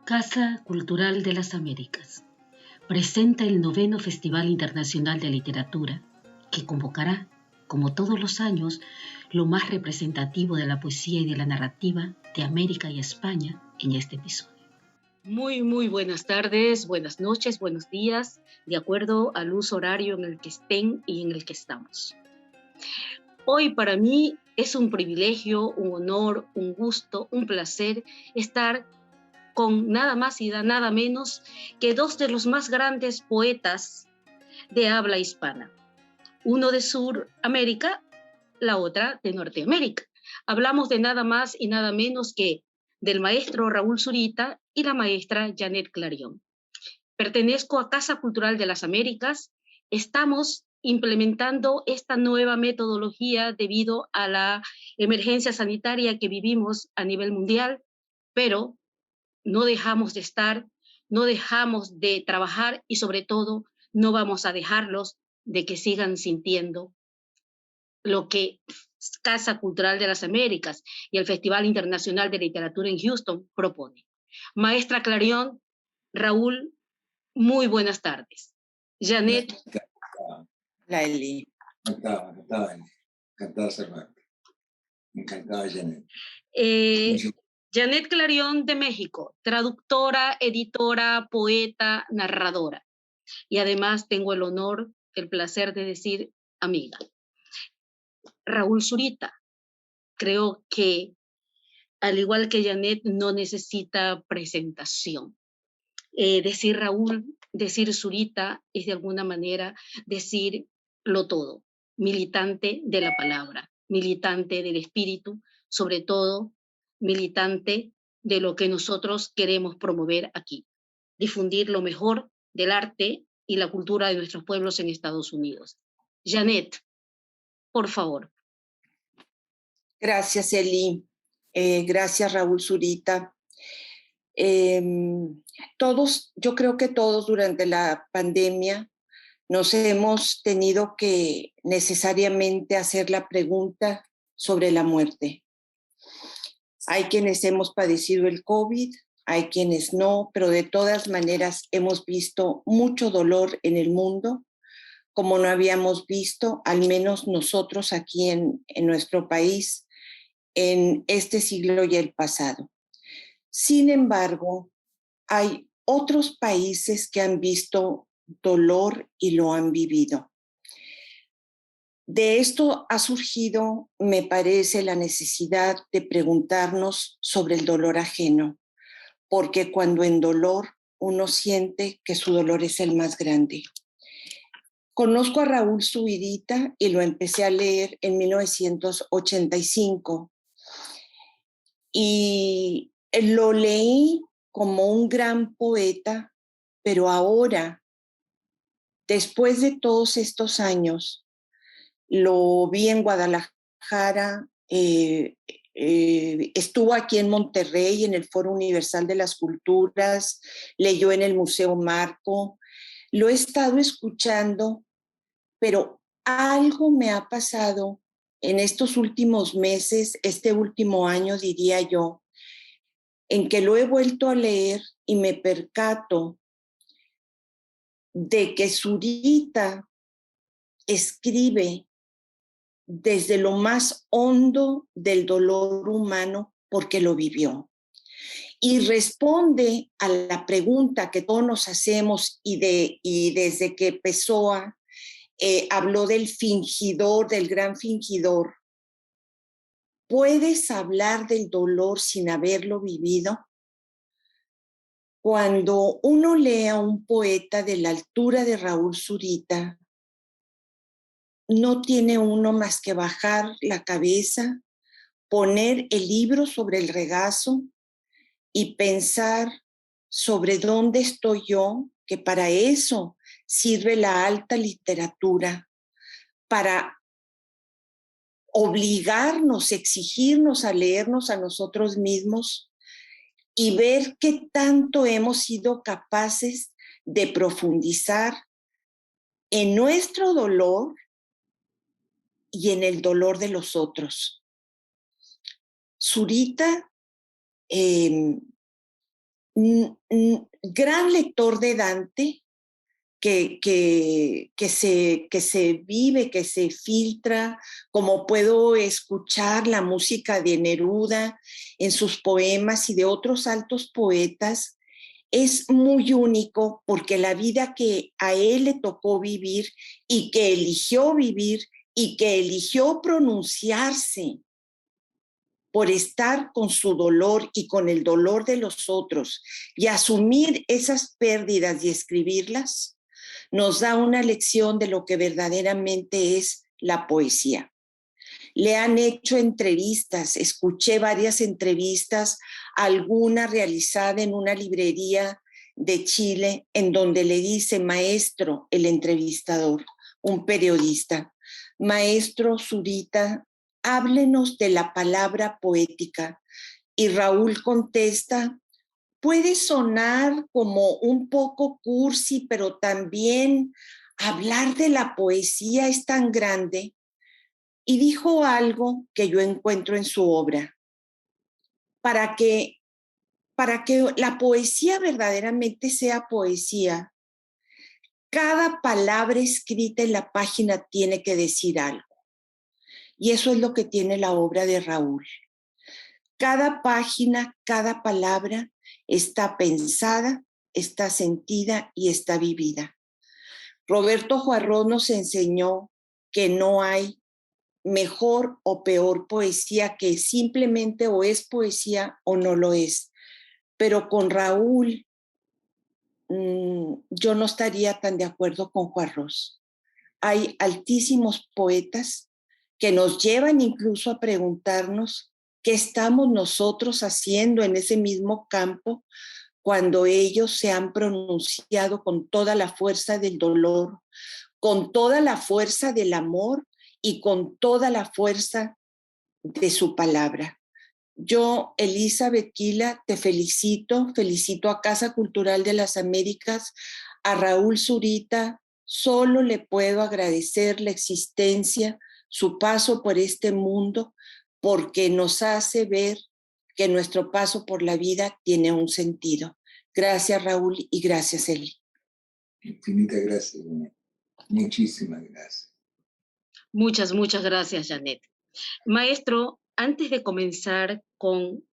Casa Cultural de las Américas presenta el 9º Festival Internacional de Literatura, que convocará, como todos los años, lo más representativo de la poesía y de la narrativa de América y España en este episodio. Muy buenas tardes, buenas noches, buenos días, de acuerdo al uso horario en el que estén y en el que estamos. Hoy para mí es un privilegio, un honor, un gusto, un placer estar con nada más y nada menos que dos de los más grandes poetas de habla hispana. Uno de Suramérica, la otra de Norteamérica. Hablamos de nada más y nada menos que del maestro Raúl Zurita y la maestra Janet Clarion. Pertenezco a Casa Cultural de las Américas. Estamos implementando esta nueva metodología debido a la emergencia sanitaria que vivimos a nivel mundial, pero no dejamos de estar, no dejamos de trabajar y sobre todo no vamos a dejarlos de que sigan sintiendo lo que Casa Cultural de las Américas y el Festival Internacional de Literatura en Houston propone. Maestra Clarion, Raúl, muy buenas tardes. Janet. La Eli. Encantada, Servando. Encantada, Janet. Janet Clarion de México, traductora, editora, poeta, narradora. Y además tengo el honor, el placer de decir amiga. Raúl Zurita, creo que al igual que Janet no necesita presentación. Decir Raúl, decir Zurita es de alguna manera decirlo todo. Militante de la palabra, militante del espíritu, sobre todo militante de lo que nosotros queremos promover aquí, difundir lo mejor del arte y la cultura de nuestros pueblos en Estados Unidos. Janet, por favor. Gracias, Eli. Gracias, Raúl Zurita. Yo creo que todos durante la pandemia nos hemos tenido que necesariamente hacer la pregunta sobre la muerte. Hay quienes hemos padecido el COVID, hay quienes no, pero de todas maneras hemos visto mucho dolor en el mundo, como no habíamos visto, al menos nosotros aquí en nuestro país, en este siglo y el pasado. Sin embargo, hay otros países que han visto dolor y lo han vivido. De esto ha surgido, me parece, la necesidad de preguntarnos sobre el dolor ajeno, porque cuando en dolor uno siente que su dolor es el más grande. Conozco a Raúl Zurita y lo empecé a leer en 1985 y lo leí como un gran poeta, pero ahora, después de todos estos años, lo vi en Guadalajara, estuvo aquí en Monterrey, en el Foro Universal de las Culturas, leyó en el Museo Marco, lo he estado escuchando, pero algo me ha pasado en estos últimos meses, este último año, diría yo, en que lo he vuelto a leer y me percato de que Zurita escribe desde lo más hondo del dolor humano porque lo vivió. Y responde a la pregunta que todos nos hacemos y desde que Pessoa habló del fingidor, del gran fingidor. ¿Puedes hablar del dolor sin haberlo vivido? Cuando uno lee a un poeta de la altura de Raúl Zurita, no tiene uno más que bajar la cabeza, poner el libro sobre el regazo y pensar sobre dónde estoy yo, que para eso sirve la alta literatura, para obligarnos, exigirnos a leernos a nosotros mismos y ver qué tanto hemos sido capaces de profundizar en nuestro dolor y en el dolor de los otros. Zurita gran lector de Dante, que se vive, que se filtra, como puedo escuchar la música de Neruda en sus poemas y de otros altos poetas. Es muy único porque la vida que a él le tocó vivir y que eligió vivir y que eligió pronunciarse por estar con su dolor y con el dolor de los otros y asumir esas pérdidas y escribirlas, nos da una lección de lo que verdaderamente es la poesía. Le han hecho entrevistas, escuché varias entrevistas, alguna realizada en una librería de Chile, en donde le dice maestro el entrevistador, un periodista, maestro Zurita, háblenos de la palabra poética. Y Raúl contesta, puede sonar como un poco cursi, pero también hablar de la poesía es tan grande. Y dijo algo que yo encuentro en su obra. Para que la poesía verdaderamente sea poesía, cada palabra escrita en la página tiene que decir algo. Y eso es lo que tiene la obra de Raúl. Cada página, cada palabra está pensada, está sentida y está vivida. Roberto Juarrós nos enseñó que no hay mejor o peor poesía, que simplemente o es poesía o no lo es. Pero con Raúl, yo no estaría tan de acuerdo con Juarrós. Hay altísimos poetas que nos llevan incluso a preguntarnos qué estamos nosotros haciendo en ese mismo campo cuando ellos se han pronunciado con toda la fuerza del dolor, con toda la fuerza del amor y con toda la fuerza de su palabra. Yo, Elizabeth Quila, te felicito a Casa Cultural de las Américas, a Raúl Zurita, solo le puedo agradecer la existencia, su paso por este mundo, porque nos hace ver que nuestro paso por la vida tiene un sentido. Gracias, Raúl, y gracias, Eli. Infinitas gracias, Janet. Muchísimas gracias. Muchas gracias, Janet. Maestro, antes de comenzar con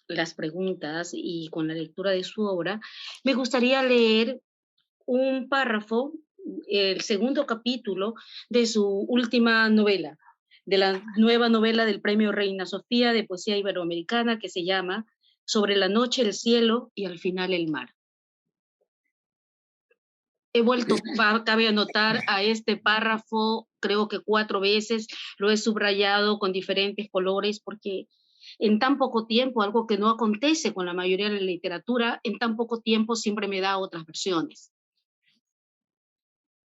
las preguntas y con la lectura de su obra, me gustaría leer un párrafo, el segundo capítulo de su última novela, de la nueva novela del Premio Reina Sofía de Poesía Iberoamericana, que se llama Sobre la noche, el cielo y al final el mar. He vuelto, cabe anotar, a este párrafo, creo que 4 veces, lo he subrayado con diferentes colores, porque en tan poco tiempo, algo que no acontece con la mayoría de la literatura, en tan poco tiempo siempre me da otras versiones.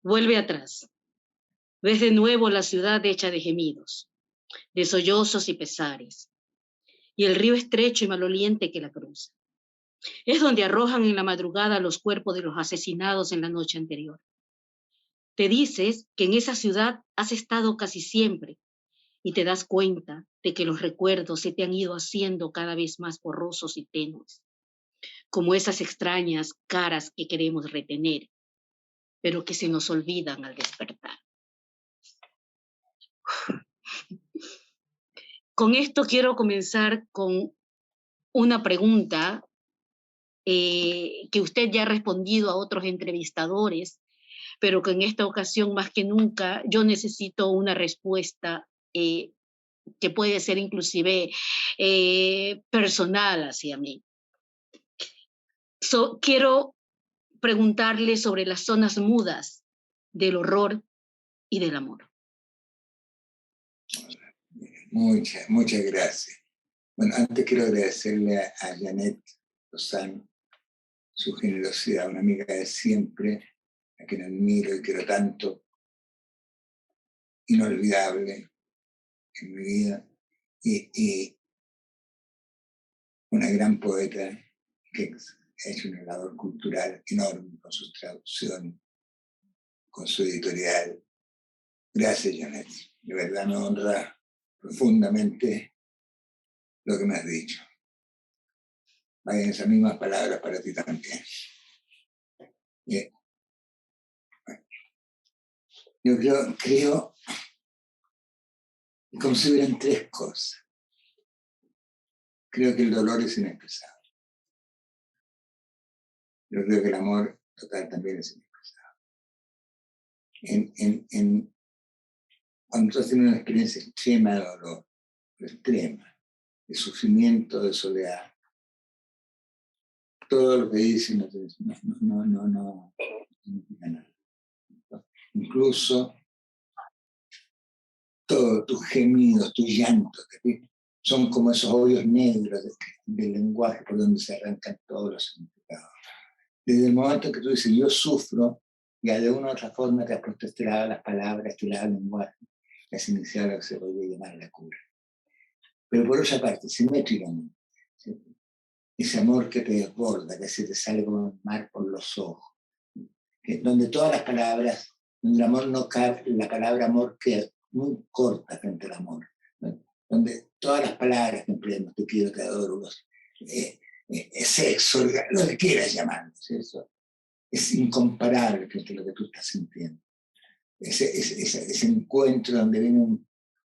Vuelve atrás. Ves de nuevo la ciudad hecha de gemidos, de sollozos y pesares, y el río estrecho y maloliente que la cruza. Es donde arrojan en la madrugada los cuerpos de los asesinados en la noche anterior. Te dices que en esa ciudad has estado casi siempre y te das cuenta de que los recuerdos se te han ido haciendo cada vez más borrosos y tenues, como esas extrañas caras que queremos retener, pero que se nos olvidan al despertar. Con esto quiero comenzar con una pregunta que usted ya ha respondido a otros entrevistadores, pero que en esta ocasión más que nunca yo necesito una respuesta que puede ser inclusive personal hacia mí. Quiero preguntarle sobre las zonas mudas del horror y del amor. Muchas gracias. Bueno, antes quiero agradecerle a Janet Lozano su generosidad, una amiga de siempre, a quien admiro y quiero tanto, inolvidable en mi vida, y una gran poeta que ha hecho una labor cultural enorme con sus traducciones, con su editorial. Gracias, Janet. De verdad me honra profundamente lo que me has dicho. vayan esas mismas palabras para ti también. Bien. Yo creo que consideran tres cosas. Creo que el dolor es inexpresable. Yo creo que el amor total también es inexpresable. Cuando tú tienes una experiencia extrema de dolor, extrema, de sufrimiento, de soledad, todo lo que dicen no implica nada. Incluso todos tus gemidos, tus llantos, son como esos hoyos negros del lenguaje por donde se arrancan todos los significados. Desde el momento que tú dices yo sufro, ya de una u otra forma te has protestelado las palabras, te el lenguaje, y has iniciado lo que se podría llamar la cura. Pero por otra parte, simétricamente, ¿sí? Ese amor que te desborda, que se te sale como el mar por los ojos, donde todas las palabras, donde el amor no cabe, la palabra amor queda muy corta frente al amor, ¿no? Donde todas las palabras que empleamos, te quiero, te adoro, sexo, lo que quieras llamarlo, ¿sí? Eso es incomparable frente a lo que tú estás sintiendo. Ese encuentro donde viene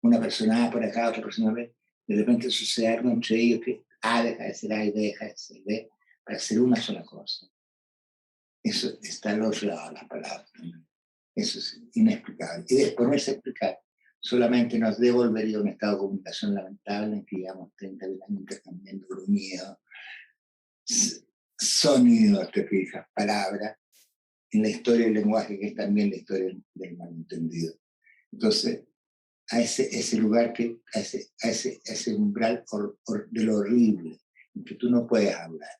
una persona por acá, otra persona por acá, de repente sucede algo entre ellos que deja de ser A y deja de ser B, para ser una sola cosa. Eso está al otro lado de las palabras también. Eso es inexplicable. Y desponerse a explicar solamente nos devolvería a un estado de comunicación lamentable en que llevamos 30 años intercambiando gruñidos, sonidos, te fijas, palabras, en la historia del lenguaje, que es también la historia del malentendido. Entonces, a ese lugar, a ese umbral de lo horrible, en que tú no puedes hablar,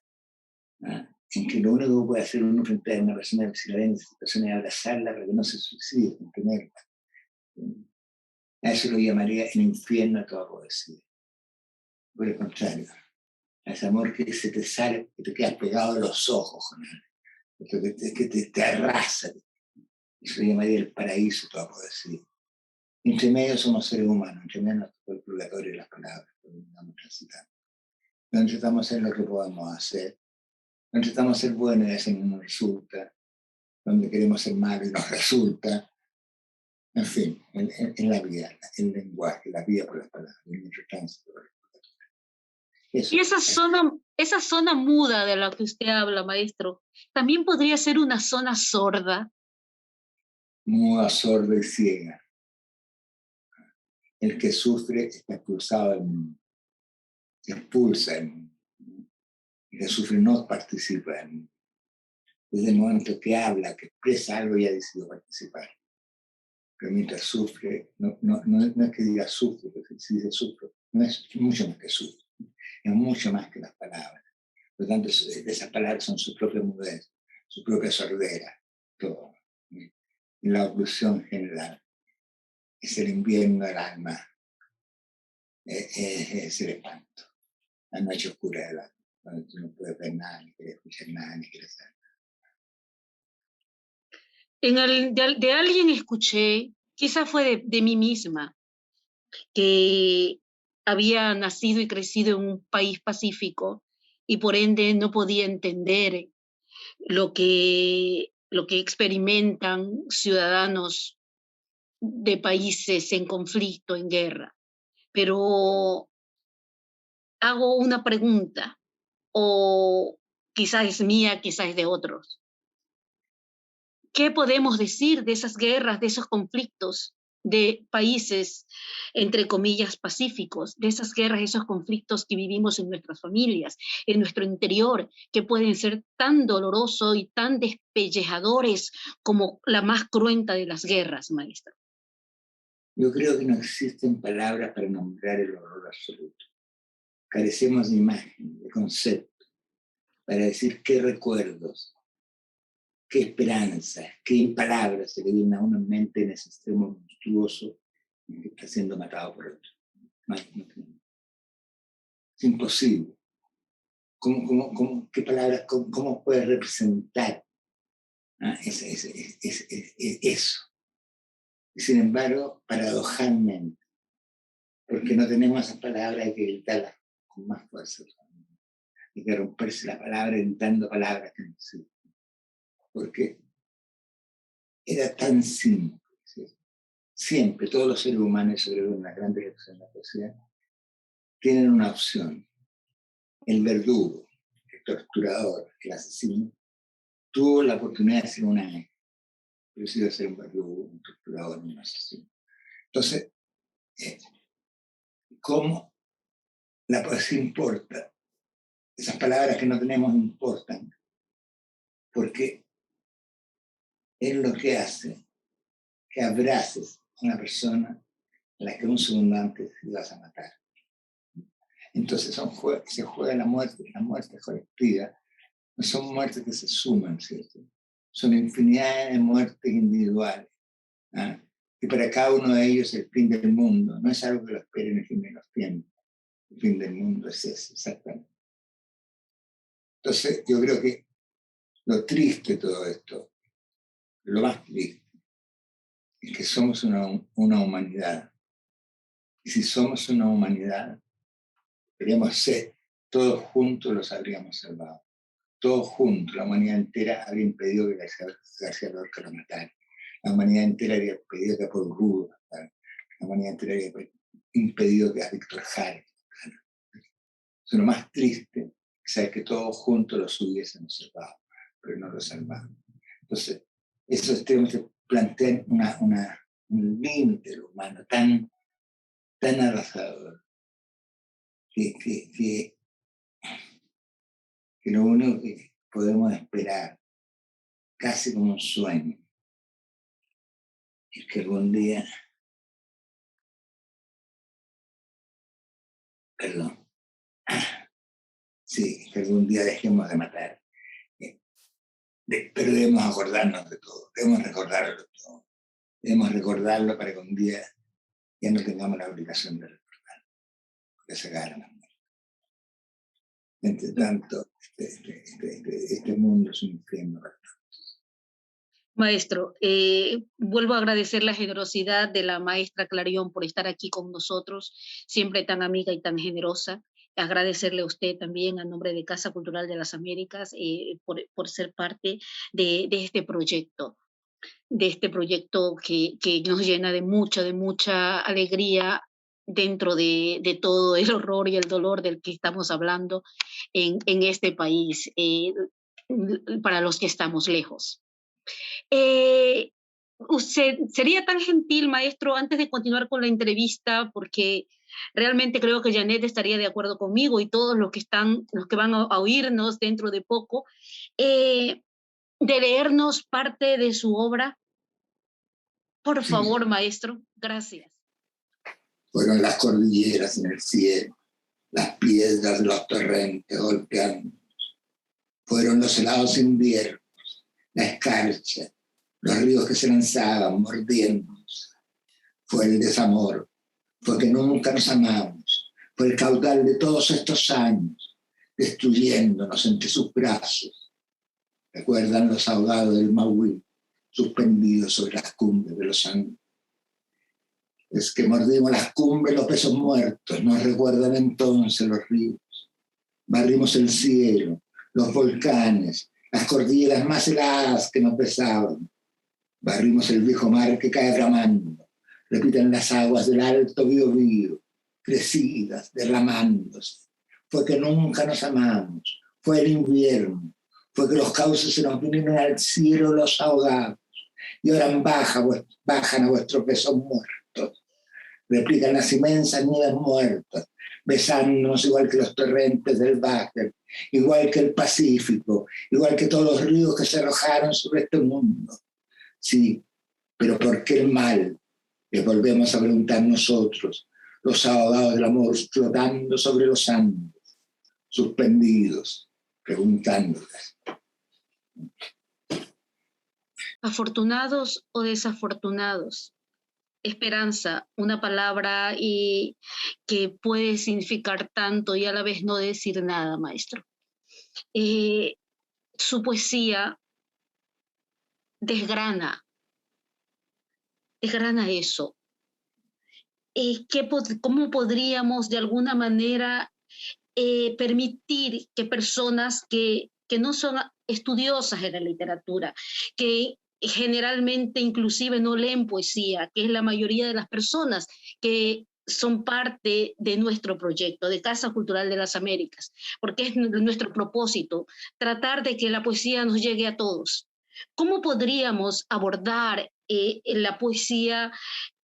¿no? En que lo único que puede hacer uno frente a una persona que si la ve en esa situación es abrazarla para que no se suicide, contenerla. A eso lo llamaría el infierno a toda poesía. Por el contrario, a ese amor que se te sale, que te quedas pegado a los ojos, que te arrasa. Eso lo llamaría el paraíso a toda poesía. Entre medio somos seres humanos, entre medio nos tocó el purgatorio de las palabras, que vamos transitando. No intentamos hacer lo que podamos hacer, no intentamos ser buenos y así no nos resulta, donde queremos ser malos y nos resulta. En fin, en la vida, el lenguaje, la vida por las palabras, el nuestro tránsito por el purgatorio. Y esa zona muda de la que usted habla, maestro, también podría ser una zona sorda. Muda, sorda y ciega. El que sufre está expulsado del mundo, se expulsa del mundo. El que sufre no participa del mundo. Desde el momento que habla, que expresa algo, ya decidió participar. Pero mientras sufre, no es que diga sufre, porque si dice sufre, no es mucho más que sufre, es mucho más que las palabras. Por lo tanto, esas palabras son su propia mudez, su propia sordera, todo. Y la oclusión general es el invierno del alma, es el espanto, la noche oscura del alma, donde tú no puedes ver nada, ni quieres escuchar nada, ni quieres saber nada. De alguien escuché, quizás fue de mí misma, que había nacido y crecido en un país pacífico y por ende no podía entender lo que experimentan ciudadanos de países en conflicto, en guerra. Pero hago una pregunta, o quizás es mía, quizás es de otros. ¿Qué podemos decir de esas guerras, de esos conflictos de países, entre comillas, pacíficos, de esas guerras, esos conflictos que vivimos en nuestras familias, en nuestro interior, que pueden ser tan dolorosos y tan despellejadores como la más cruenta de las guerras, maestro? Yo creo que no existen palabras para nombrar el horror absoluto. Carecemos de imagen, de concepto, para decir qué recuerdos, qué esperanzas, qué palabras se le vienen a uno en mente en ese extremo monstruoso en que está siendo matado por otro. No, es imposible. ¿Qué palabras, cómo puede representar eso? Y sin embargo, paradojalmente, porque no tenemos esas palabras, hay que gritarlas con más fuerza. hay que romperse la palabra editando palabras que no existen. Porque era tan simple. ¿Sí? Siempre todos los seres humanos, sobre todo en las grandes lecciones de la poesía, tienen una opción. El verdugo, el torturador, el asesino, tuvo la oportunidad de ser un ángel. Yo he sido ser un verdugo, un torturador, un asesino. Entonces, ¿cómo la poesía importa? Esas palabras que no tenemos importan, porque es lo que hace que abraces a una persona a la que un segundo antes ibas a matar. Entonces se juega la muerte colectiva. No son muertes que se suman, ¿cierto? Son infinidad de muertes individuales. ¿Ah? Y para cada uno de ellos el fin del mundo no es algo que lo espere en el fin de los tiempos. El fin del mundo es eso, exactamente. Entonces, yo creo que lo triste de todo esto, lo más triste, es que somos una humanidad. Y si somos una humanidad, deberíamos ser, todos juntos los habríamos salvado. Todos juntos, la humanidad entera habría impedido que García Lorca lo matara. La humanidad entera habría impedido que a Paul Rubio lo matara. La humanidad entera habría impedido que a Víctor Jara lo matara. Es lo más triste, saber que todos juntos los hubiésemos salvado, pero no lo salvamos. Entonces, eso tenemos que plantear un límite humano tan arrasador que lo único que podemos esperar, casi como un sueño, es que algún día, sí, que algún día dejemos de matar. Pero debemos acordarnos de todo, debemos recordarlo todo. Debemos recordarlo para que un día ya no tengamos la obligación de recordar, porque se agarran las muertes. Entre tanto, este mundo es un infierno. Maestro, vuelvo a agradecer la generosidad de la maestra Clarion por estar aquí con nosotros, siempre tan amiga y tan generosa. Agradecerle a usted también a nombre de Casa Cultural de las Américas por ser parte de este proyecto. De este proyecto que nos llena de mucha alegría dentro de todo el horror y el dolor del que estamos hablando en este país, para los que estamos lejos. Usted sería tan gentil, maestro, antes de continuar con la entrevista, porque realmente creo que Janet estaría de acuerdo conmigo y todos los que van a oírnos dentro de poco, de leernos parte de su obra. Por favor, maestro, gracias. Fueron las cordilleras en el cielo, las piedras de los torrentes golpeando. Fueron los helados inviernos, la escarcha, los ríos que se lanzaban mordiéndonos. Fue el desamor, fue que nunca nos amamos, fue el caudal de todos estos años, destruyéndonos entre sus brazos. Recuerdan los ahogados del Maui, suspendidos sobre las cumbres de los Andes. Es que mordimos las cumbres los pesos muertos, nos recuerdan entonces los ríos. Barrimos el cielo, los volcanes, las cordilleras más heladas que nos besaban. Barrimos el viejo mar que cae bramando. Repiten las aguas del alto Biobío, crecidas, derramándose. Fue que nunca nos amamos, fue el invierno, fue que los cauces se nos vinieron al cielo los ahogados. Y ahora bajan a vuestros besos muertos. Replican las inmensas nieves muertas, besándonos igual que los torrentes del Báquer, igual que el Pacífico, igual que todos los ríos que se arrojaron sobre este mundo. Sí, pero ¿por qué el mal? Les volvemos a preguntar nosotros, los ahogados del amor flotando sobre los Andes, suspendidos, preguntándoles. Afortunados o desafortunados. Esperanza, una palabra que puede significar tanto y a la vez no decir nada, maestro. Su poesía desgrana eso. ¿Cómo podríamos de alguna manera permitir que personas que no son estudiosas de la literatura, que generalmente inclusive no leen poesía, que es la mayoría de las personas que son parte de nuestro proyecto de Casa Cultural de las Américas, porque es nuestro propósito tratar de que la poesía nos llegue a todos. ¿Cómo podríamos abordar la poesía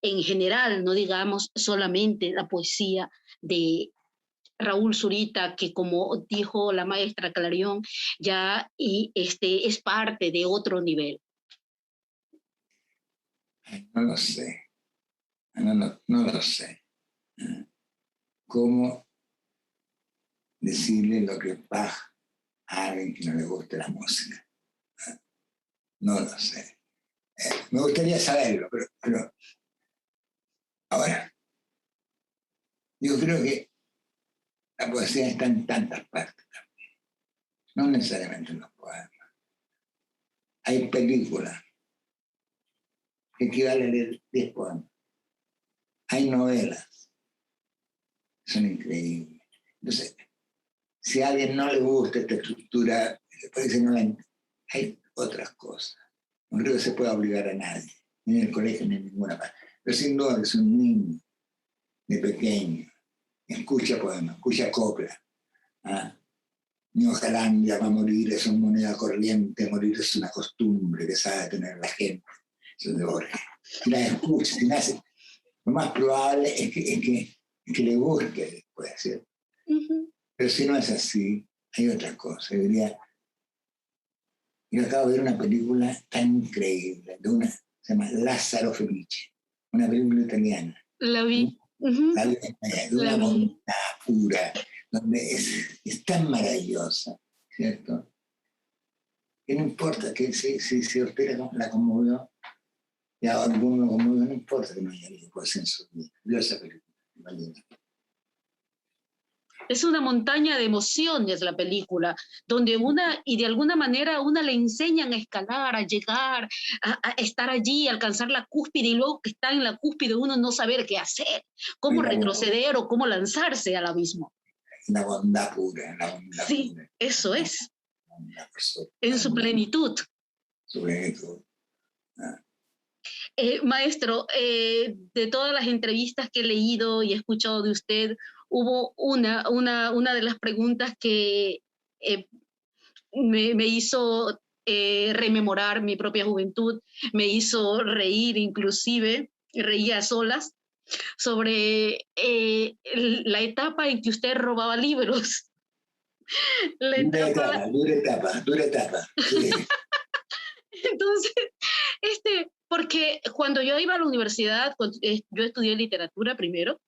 en general, no digamos solamente la poesía de Raúl Zurita, que como dijo la maestra Clarion, ya es parte de otro nivel? No lo sé, no lo sé. ¿Cómo decirle lo que Bach a alguien que no le guste la música? No lo sé. Me gustaría saberlo, pero ahora, yo creo que la poesía está en tantas partes también, no necesariamente en los poemas. Hay películas que equivalen a leer 10 poemas. Hay novelas, son increíbles. Entonces, si a alguien no le gusta esta estructura, puede decir, no, hay otras cosas. No creo que se pueda obligar a nadie, ni en el colegio ni en ninguna parte. Pero sin duda es un niño de pequeño, escucha poemas, escucha copla. Mi hojalandia va a morir, es una moneda corriente, morir es una costumbre que sabe tener la gente. Eso es de Borges. Si la escucha, si nace, lo más probable es que le guste después, ¿cierto? Pero si no es así, hay otra cosa. Yo acabo de ver una película tan increíble, se llama Lázaro Felice, una película italiana. La vi. La vi de una bondad pura, donde es tan maravillosa, ¿cierto? Que no importa que si usted la conmovió, y a alguno lo conmovió, no importa que no haya leído poesía en su vida. Vio esa película, vale. Es una montaña de emociones la película, donde y de alguna manera le enseñan a escalar, a llegar, a estar allí, a alcanzar la cúspide, y luego que está en la cúspide uno no saber qué hacer, cómo retroceder o cómo lanzarse al abismo. La bondad pura, la bondad sí, pura. Eso es. En su plenitud. Su plenitud. Maestro, de todas las entrevistas que he leído y he escuchado de usted, hubo una de las preguntas que me hizo rememorar mi propia juventud, me hizo reír inclusive, reía a solas, sobre la etapa en que usted robaba libros. Dura etapa. Sí. Entonces, porque cuando yo iba a la universidad, yo estudié literatura primero,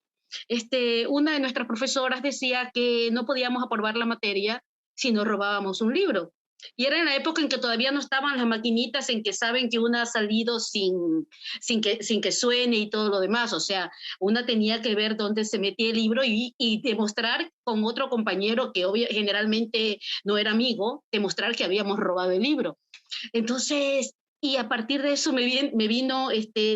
una de nuestras profesoras decía que no podíamos aprobar la materia si no robábamos un libro. Y era en la época en que todavía no estaban las maquinitas en que saben que una ha salido sin que suene y todo lo demás. O sea, una tenía que ver dónde se metía el libro y demostrar con otro compañero que generalmente no era amigo, demostrar que habíamos robado el libro. Entonces, y a partir de eso me vino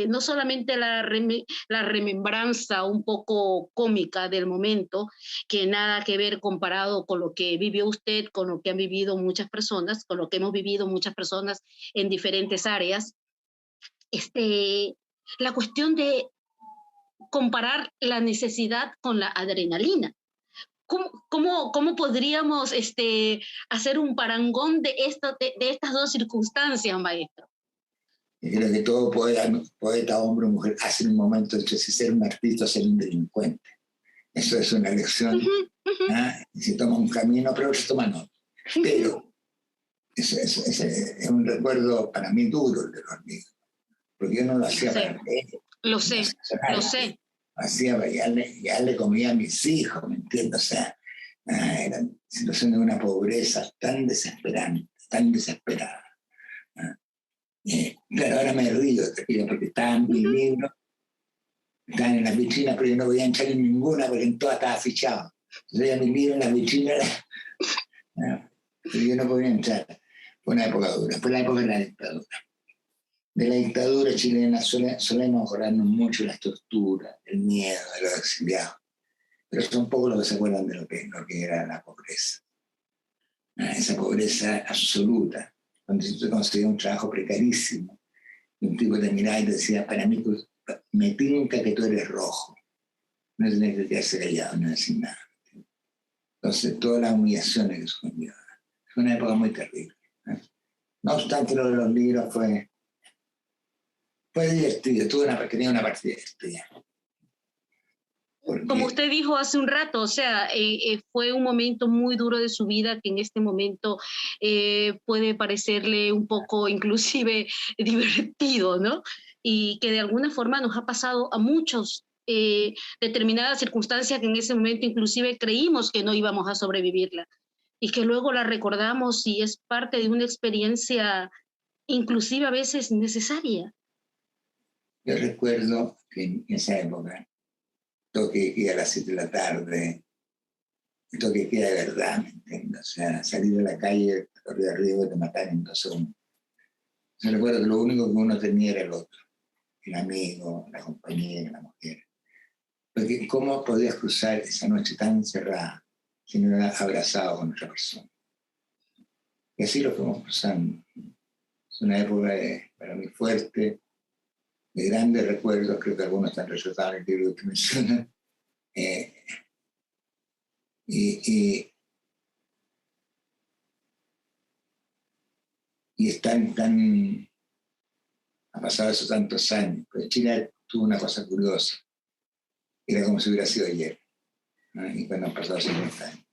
no solamente la remembranza un poco cómica del momento, que nada que ver comparado con lo que vivió usted, con lo que han vivido muchas personas, con lo que hemos vivido muchas personas en diferentes áreas. La cuestión de comparar la necesidad con la adrenalina. ¿Cómo podríamos hacer un parangón de estas dos circunstancias, maestro? Y creo que todo poeta, hombre o mujer, hace un momento entre si ser un artista o ser un delincuente. Eso es una elección. Y se toma un camino, pero se toma otro. Pero es un recuerdo para mí duro el de los libros, porque yo no lo hacía para leer. Lo sé. Hacía, ya le comía a mis hijos, ¿me entiendes? O sea, eran situaciones de una pobreza tan desesperante, tan desesperada. Claro, ahora me río, porque estaban mis libros, estaban en las vitrinas, pero yo no podía entrar en ninguna porque en todas estaba fichado. Entonces ya mis libros en las vitrinas, pero yo no podía entrar. Fue una época dura, fue la época de la dictadura. De la dictadura chilena solemos acordarnos mucho de las torturas, el miedo de los exiliados. pero son pocos los que se acuerdan de lo que era la pobreza. Esa pobreza absoluta, cuando se conseguía un trabajo precarísimo, y un tipo te miraba y te decía, para mí, pues, me tinca que tú eres rojo. No tenés que quedarse callado, no decir nada. Entonces, todas las humillaciones que se conllevaban. Fue una época muy terrible. No obstante, lo de los libros fue divertido, tenía una parte divertida. Como usted dijo hace un rato, o sea, fue un momento muy duro de su vida que en este momento puede parecerle un poco inclusive divertido, ¿no? Y que de alguna forma nos ha pasado a muchos determinadas circunstancias que en ese momento inclusive creímos que no íbamos a sobrevivirla y que luego la recordamos y es parte de una experiencia inclusive a veces necesaria. Yo recuerdo que en esa época, toque que a las 7 de la tarde, toque que de verdad, ¿me entiendes? O sea, salir de la calle, correr riesgo de matar en 2 segundos. Yo recuerdo que lo único que uno tenía era el otro, el amigo, la compañera, la mujer. Porque ¿cómo podías cruzar esa noche tan cerrada si no eras abrazado con otra persona? Y así lo fuimos cruzando. Es una época para mí fuerte, de grandes recuerdos, creo que algunos están retratados en el libro que menciona. Y ha pasado eso tantos años. Pero Chile tuvo una cosa curiosa, era como si hubiera sido ayer, ¿no? Y cuando han pasado 50 años.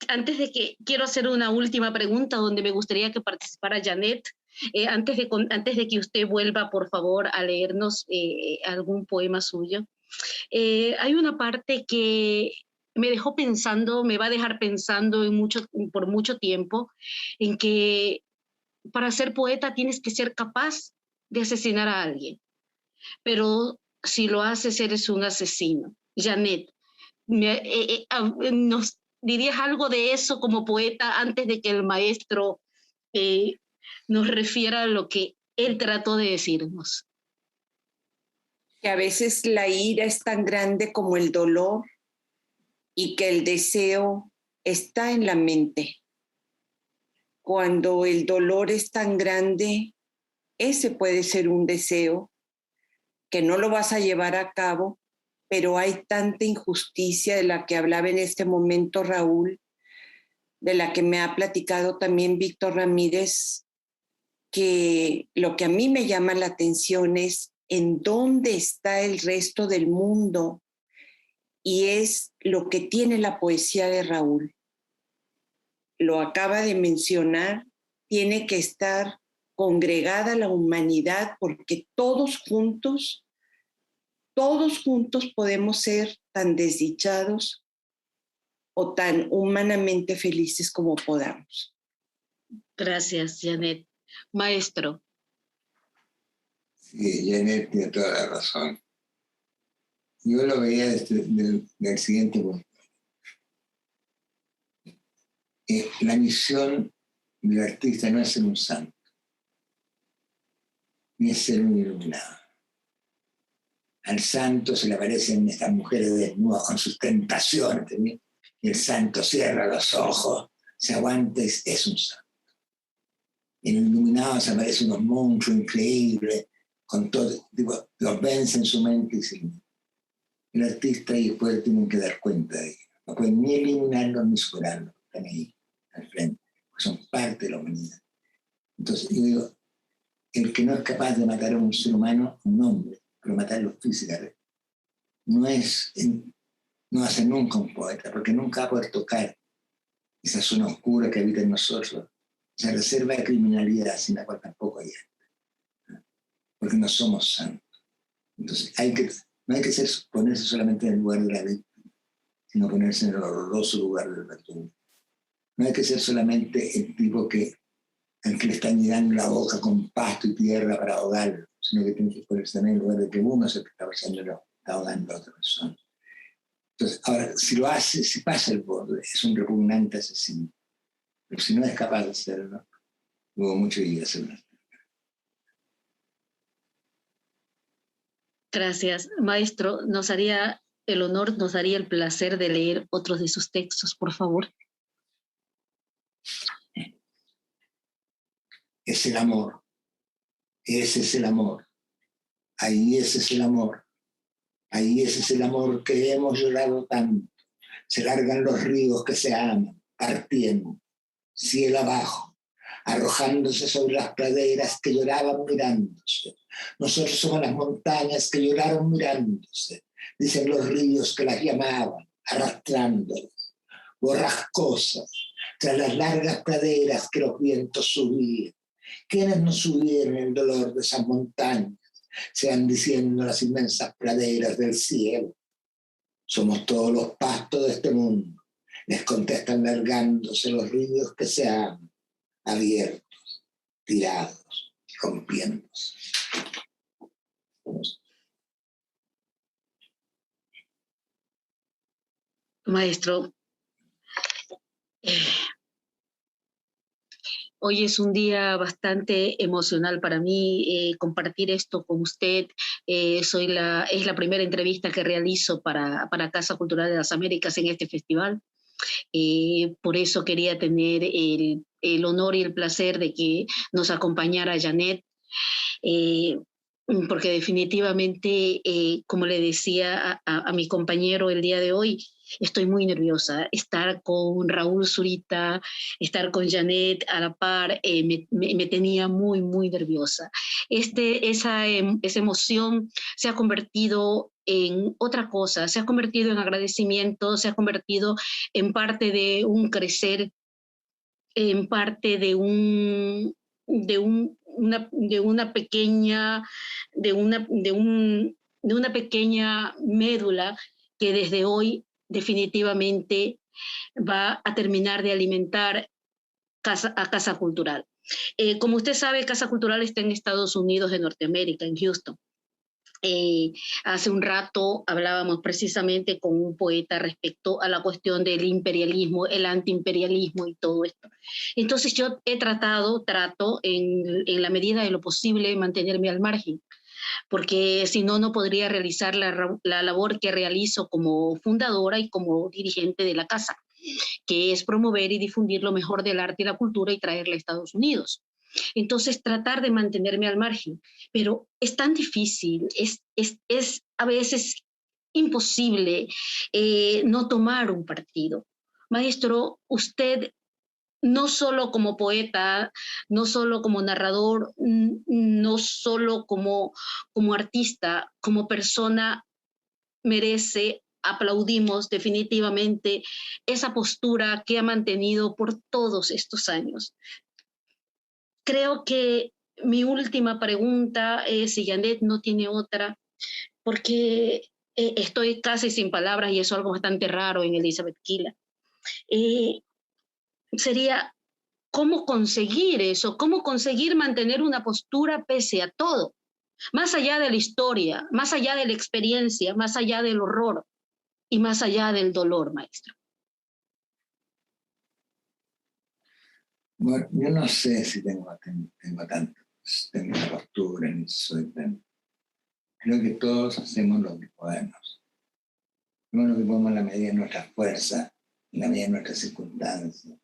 Antes de que, quiero hacer una última pregunta donde me gustaría que participara Janet. Antes de que usted vuelva, por favor, a leernos algún poema suyo. Hay una parte que me dejó pensando, me va a dejar pensando por mucho tiempo, en que para ser poeta tienes que ser capaz de asesinar a alguien, pero si lo haces eres un asesino. Janet, ¿nos dirías algo de eso como poeta antes de que el maestro nos refiera a lo que él trató de decirnos? Que a veces la ira es tan grande como el dolor y que el deseo está en la mente. Cuando el dolor es tan grande, ese puede ser un deseo que no lo vas a llevar a cabo, pero hay tanta injusticia de la que hablaba en este momento Raúl, de la que me ha platicado también Víctor Ramírez, que lo que a mí me llama la atención es en dónde está el resto del mundo, y es lo que tiene la poesía de Raúl. Lo acaba de mencionar, tiene que estar congregada la humanidad porque todos juntos podemos ser tan desdichados o tan humanamente felices como podamos. Gracias, Janet. Maestro. Sí, Janet tiene toda la razón. Yo lo veía del siguiente punto. La misión del artista no es ser un santo, ni es ser un iluminado. Al santo se le aparecen estas mujeres desnudas con sus tentaciones, ¿sí? Y el santo cierra los ojos, se aguanta, es un santo. En el iluminado se aparecen unos monstruos increíbles, con todo, tipo, los vence en su mente y se ilumina. El artista y el poeta tienen que dar cuenta de ello. No pueden ni eliminarlos ni superarlos, están ahí, al frente, porque son parte de la humanidad. Entonces, yo digo, el que no es capaz de matar a un ser humano, un hombre, pero matarlo físicamente, no va a ser nunca un poeta, porque nunca va a poder tocar esa zona oscura que habita en nosotros, esa reserva de criminalidad sin la cual tampoco hay, porque no somos santos. Entonces, no hay que ponerse solamente en el lugar de la víctima, sino ponerse en el horroroso lugar del verdugo. No hay que ser solamente el tipo al que le están llenando la boca con pasto y tierra para ahogarlo, sino que tiene que ponerse también en el lugar de que uno es el que está ahogando a otra persona. Entonces, ahora, si lo hace, si pasa el borde, es un repugnante asesino. Pero si no es capaz de hacerlo, hubo mucho que hacerlo. Gracias. Maestro, nos haría el honor, nos daría el placer de leer otros de sus textos, por favor. Es el amor. Ese es el amor. Ahí ese es el amor. Ahí ese es el amor que hemos llorado tanto. Se largan los ríos que se aman, partiendo, cielo abajo, arrojándose sobre las praderas que lloraban mirándose. Nosotros somos las montañas que lloraron mirándose. Dicen los ríos que las llamaban, arrastrándolas, borrascosas, tras las largas praderas que los vientos subían. ¿Quiénes no subieron el dolor de esas montañas? Se van diciendo las inmensas praderas del cielo. Somos todos los pastos de este mundo. Les contestan largándose los ríos que se aman, abiertos, tirados, rompiéndose. Maestro, hoy es un día bastante emocional para mí compartir esto con usted. Es la primera entrevista que realizo para Casa Cultural de las Américas en este festival. Por eso quería tener el honor y el placer de que nos acompañara Janet, porque definitivamente, como le decía a mi compañero el día de hoy, estoy muy nerviosa. Estar con Raúl Zurita, estar con Janet a la par, me tenía muy, muy nerviosa. Esa emoción se ha convertido en otra cosa, se ha convertido en agradecimiento, se ha convertido en parte de un crecer, en parte de una pequeña médula que desde hoy definitivamente va a terminar de alimentar a Casa Cultural. Como usted sabe, Casa Cultural está en Estados Unidos de Norteamérica, en Houston. Hace un rato hablábamos precisamente con un poeta respecto a la cuestión del imperialismo, el antiimperialismo y todo esto. Entonces yo trato en la medida de lo posible mantenerme al margen, porque si no, no podría realizar la labor que realizo como fundadora y como dirigente de la casa, que es promover y difundir lo mejor del arte y la cultura y traerla a Estados Unidos. Entonces, tratar de mantenerme al margen, pero es tan difícil, es a veces imposible no tomar un partido. Maestro, usted no solo como poeta, no solo como narrador, no solo como artista, como persona, merece, aplaudimos definitivamente esa postura que ha mantenido por todos estos años. Creo que mi última pregunta es si Janet no tiene otra, porque estoy casi sin palabras y eso es algo bastante raro en Elizabeth Kila. Sería, ¿cómo conseguir eso? ¿Cómo conseguir mantener una postura pese a todo? Más allá de la historia, más allá de la experiencia, más allá del horror y más allá del dolor, maestro. Bueno, yo no sé si tengo una postura, ni soy tan... Creo que todos hacemos lo que podemos. Hacemos lo que podemos en la medida de nuestras fuerzas, en la medida de nuestras circunstancias.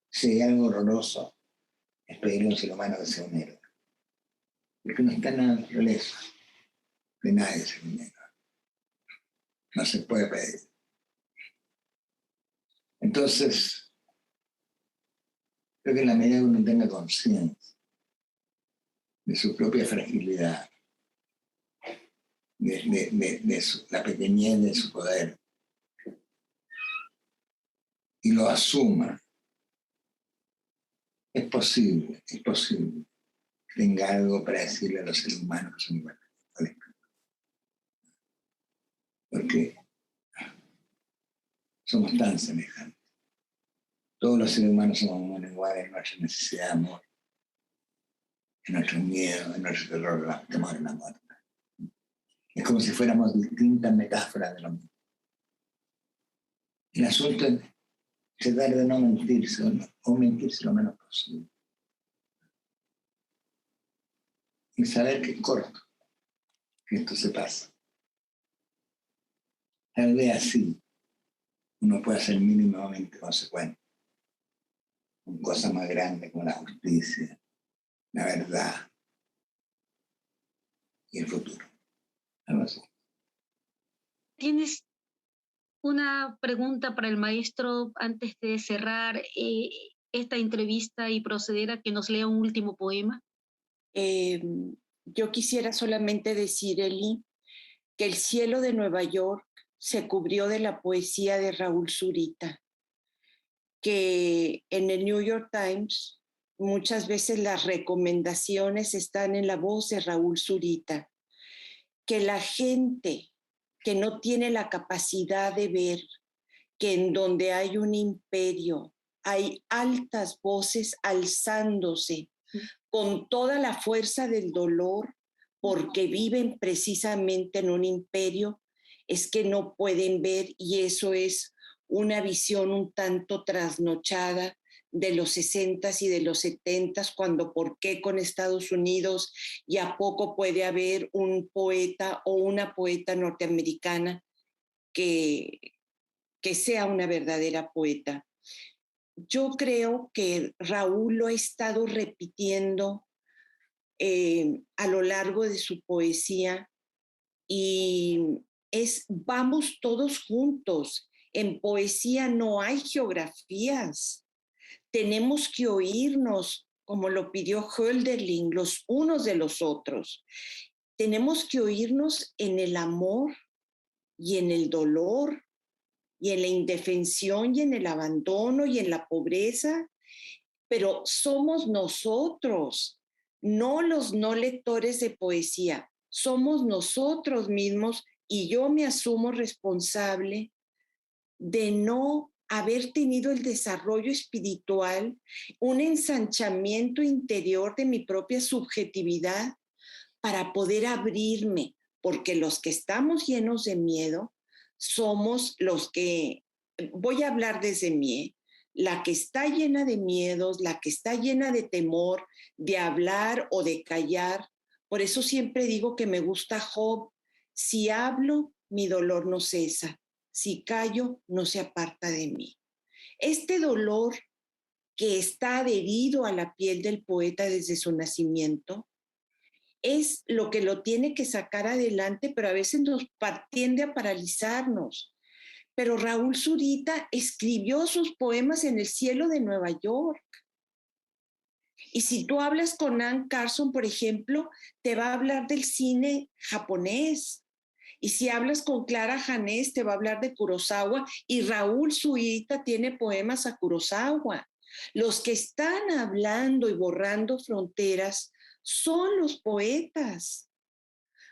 Si hay algo horroroso, es pedirle a un ser humano que sea un héroe. Porque no está en la naturaleza de nadie ser un héroe. No se puede pedir. Entonces, creo que en la medida que uno tenga conciencia de su propia fragilidad, de la pequeñez de su poder, y lo asuma, es posible que tenga algo para decirle a los seres humanos que son iguales. Porque somos tan semejantes. Todos los seres humanos somos iguales en nuestra necesidad de amor, en nuestro miedo, en nuestro terror, el temor a la muerte. Es como si fuéramos distintas metáforas de lo mismo. El asunto es tratar de no mentirse o mentirse lo menos posible. Y saber que es corto, que esto se pasa. Tal vez así uno puede ser mínimamente consecuente con cosas más grandes como la justicia, la verdad y el futuro. Algo así. ¿Tienes una pregunta para el maestro antes de cerrar esta entrevista y proceder a que nos lea un último poema? Yo quisiera solamente decir, Eli, que el cielo de Nueva York se cubrió de la poesía de Raúl Zurita, que en el New York Times muchas veces las recomendaciones están en la voz de Raúl Zurita, que la gente que no tiene la capacidad de ver que en donde hay un imperio hay altas voces alzándose con toda la fuerza del dolor porque viven precisamente en un imperio, es que no pueden ver, y eso es una visión un tanto trasnochada de los 60s y de los 70s, cuando por qué con Estados Unidos y a poco puede haber un poeta o una poeta norteamericana que sea una verdadera poeta. Yo creo que Raúl lo ha estado repitiendo a lo largo de su poesía y es vamos todos juntos. En poesía no hay geografías. Tenemos que oírnos, como lo pidió Hölderlin, los unos de los otros. Tenemos que oírnos en el amor y en el dolor y en la indefensión y en el abandono y en la pobreza, pero somos nosotros, no los no lectores de poesía, somos nosotros mismos y yo me asumo responsable de no haber tenido el desarrollo espiritual, un ensanchamiento interior de mi propia subjetividad para poder abrirme, porque los que estamos llenos de miedo somos los que, voy a hablar desde mí, la que está llena de miedos, la que está llena de temor de hablar o de callar. Por eso siempre digo que me gusta Job. Si hablo, mi dolor no cesa. Si callo, no se aparta de mí. Este dolor que está adherido a la piel del poeta desde su nacimiento es lo que lo tiene que sacar adelante, pero a veces nos tiende a paralizarnos. Pero Raúl Zurita escribió sus poemas en el cielo de Nueva York. Y si tú hablas con Ann Carson, por ejemplo, te va a hablar del cine japonés. Y si hablas con Clara Janés, te va a hablar de Kurosawa. Y Raúl Zurita tiene poemas a Kurosawa. Los que están hablando y borrando fronteras son los poetas.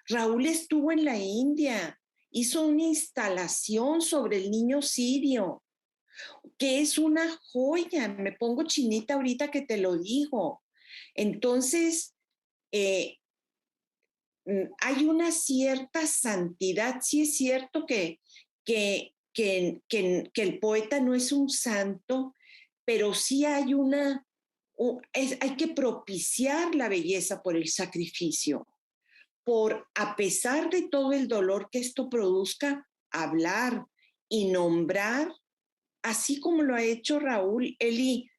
Raúl estuvo en la India, hizo una instalación sobre el niño sirio, que es una joya. Me pongo chinita ahorita que te lo digo. Entonces, hay una cierta santidad. Sí es cierto que el poeta no es un santo, pero sí hay hay que propiciar la belleza por el sacrificio, por, a pesar de todo el dolor que esto produzca, hablar y nombrar, así como lo ha hecho Raúl. Eli,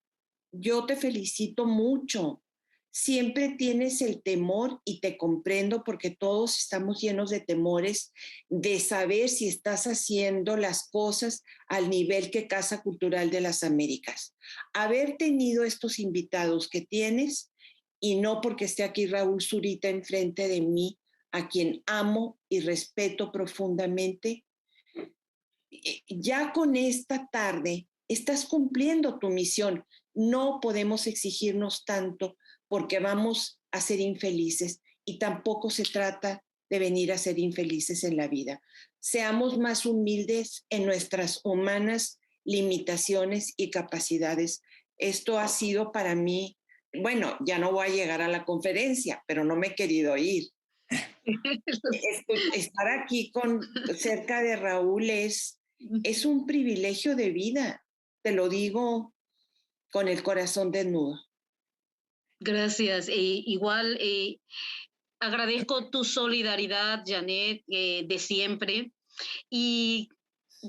yo te felicito mucho. Siempre tienes el temor y te comprendo porque todos estamos llenos de temores de saber si estás haciendo las cosas al nivel que Casa Cultural de las Américas. Haber tenido estos invitados que tienes, y no porque esté aquí Raúl Zurita enfrente de mí, a quien amo y respeto profundamente, ya con esta tarde estás cumpliendo tu misión. No podemos exigirnos tanto porque vamos a ser infelices y tampoco se trata de venir a ser infelices en la vida. Seamos más humildes en nuestras humanas limitaciones y capacidades. Esto ha sido para mí, bueno, ya no voy a llegar a la conferencia, pero no me he querido ir. Estar aquí cerca de Raúl es un privilegio de vida, te lo digo con el corazón desnudo. Gracias. Igual Agradezco tu solidaridad, Janet, de siempre. Y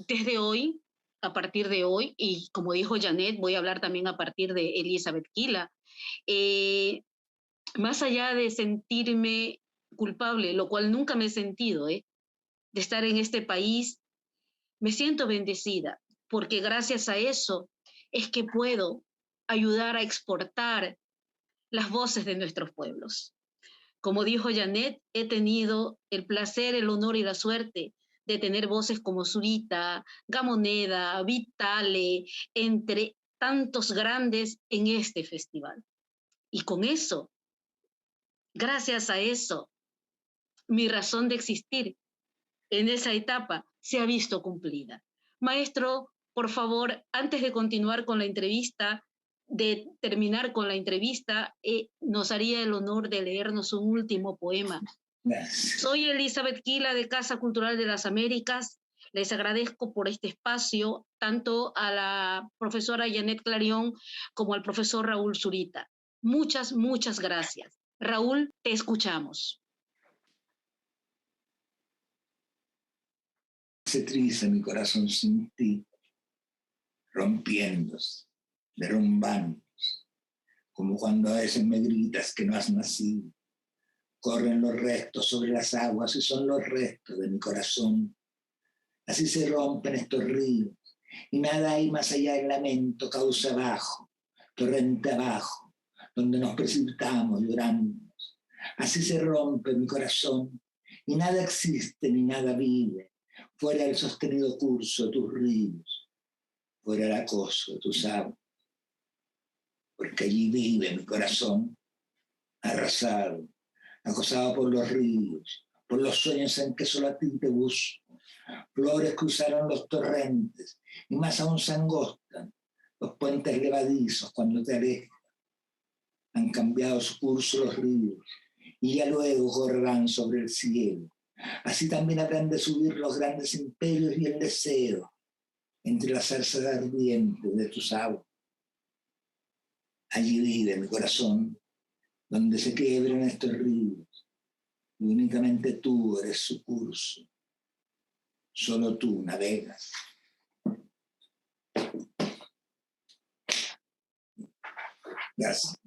desde hoy, a partir de hoy, y como dijo Janet, voy a hablar también a partir de Elizabeth Kila, más allá de sentirme culpable, lo cual nunca me he sentido, de estar en este país, me siento bendecida, porque gracias a eso es que puedo ayudar a exportar las voces de nuestros pueblos. Como dijo Janet, he tenido el placer, el honor y la suerte de tener voces como Zurita, Gamoneda, Vitale, entre tantos grandes en este festival. Y con eso, gracias a eso, mi razón de existir en esa etapa se ha visto cumplida. Maestro, por favor, antes de continuar con la entrevista, de terminar con la entrevista, nos haría el honor de leernos un último poema. Gracias. Soy Elizabeth Kila de Casa Cultural de las Américas. Les agradezco por este espacio, tanto a la profesora Janet Clarion como al profesor Raúl Zurita. Muchas, muchas gracias. Raúl, te escuchamos. Se triza mi corazón sin ti, rompiéndose, derrumbándose, como cuando a veces me gritas que no has nacido. Corren los restos sobre las aguas y son los restos de mi corazón. Así se rompen estos ríos y nada hay más allá del lamento, causa abajo, torrente abajo, donde nos precipitamos llorando. Así se rompe mi corazón y nada existe ni nada vive fuera del sostenido curso de tus ríos, fuera del acoso de tus aguas, porque allí vive mi corazón arrasado, acosado por los ríos, por los sueños en que solo a ti te busco. Flores cruzaron los torrentes y más aún se angostan los puentes levadizos cuando te alejas. Han cambiado su curso los ríos y ya luego correrán sobre el cielo. Así también habrán de subir los grandes imperios y el deseo entre la zarza ardiente de tus aguas. Allí vive mi corazón, donde se quiebran estos ríos, y únicamente tú eres su curso. Solo tú navegas. Gracias.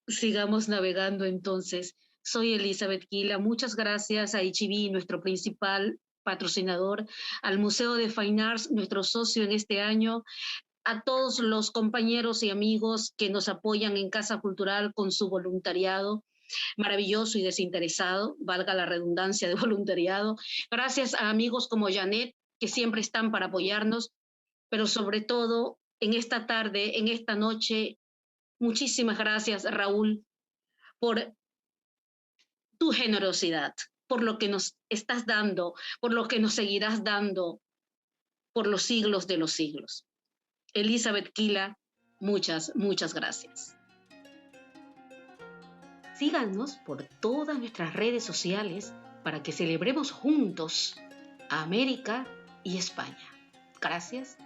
Sigamos navegando entonces. Soy Elizabeth Kila. Muchas gracias a HB, nuestro principal patrocinador, al Museo de Fine Arts, nuestro socio en este año, a todos los compañeros y amigos que nos apoyan en Casa Cultural con su voluntariado maravilloso y desinteresado, valga la redundancia de voluntariado. Gracias a amigos como Janet, que siempre están para apoyarnos, pero sobre todo en esta tarde, en esta noche, muchísimas gracias, Raúl, por tu generosidad, por lo que nos estás dando, por lo que nos seguirás dando por los siglos de los siglos. Elizabeth Kila, muchas, muchas gracias. Síganos por todas nuestras redes sociales para que celebremos juntos a América y España. Gracias